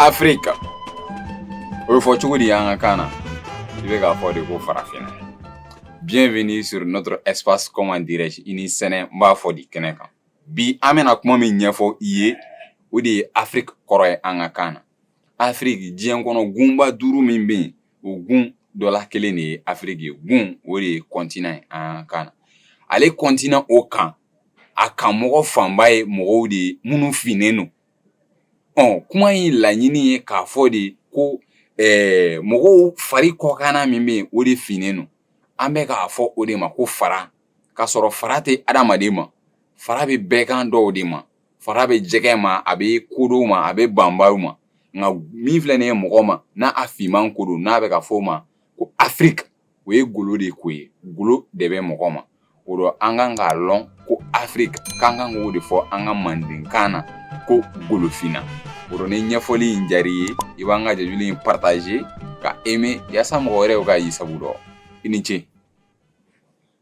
Afrique. Il faut tout dire en Ghana. Je vais faire de farafina. Bienvenue sur notre espace, comment dirais-je, Inisene Mbafodi Keneka. Bi amena kuma min ɲɛfɔ I ye o de ye Afrique kɔrɔ ye an ka kan na. Afrique diɲɛ kɔnɔ gunba 5 min bɛ yen o gun dɔ la kelen de ye Afrique ye. Gun o de ye continent ye an ka kan na. Ale continent o kan a kan mɔgɔ fanba ye mɔgɔw de ye minnu finnen don. Kuma in laɲini ye k'a fɔ de ko mɔgɔw fari kɔkanna min bɛ yen o de finnen don. An bɛ k'a fɔ o de ma ko fara k'a sɔrɔ fara tɛ adamaden ma. Fara bɛ bɛɛkan dɔw de ma. Fara bɛ jɛgɛ ma, a bɛ kodow ma, a bɛ banbaw ma. Nka min filɛ nin ye mɔgɔ ma n'a a finman ko don n'a bɛ ka fɔ o ma ko Afrique o ye golo de ko ye. Golo de bɛ mɔgɔ ma. O don an kan k'a lɔn ko Afrique k'an kan k'o de fɔ an ka mandenkan na ko golofina. O don ni ɲɛfɔli in diyara I ye I b'an ka jɛjulu in partager ka aimer yaasa mɔgɔ wɛrɛw ka y'i sago dɔn. I ni ce.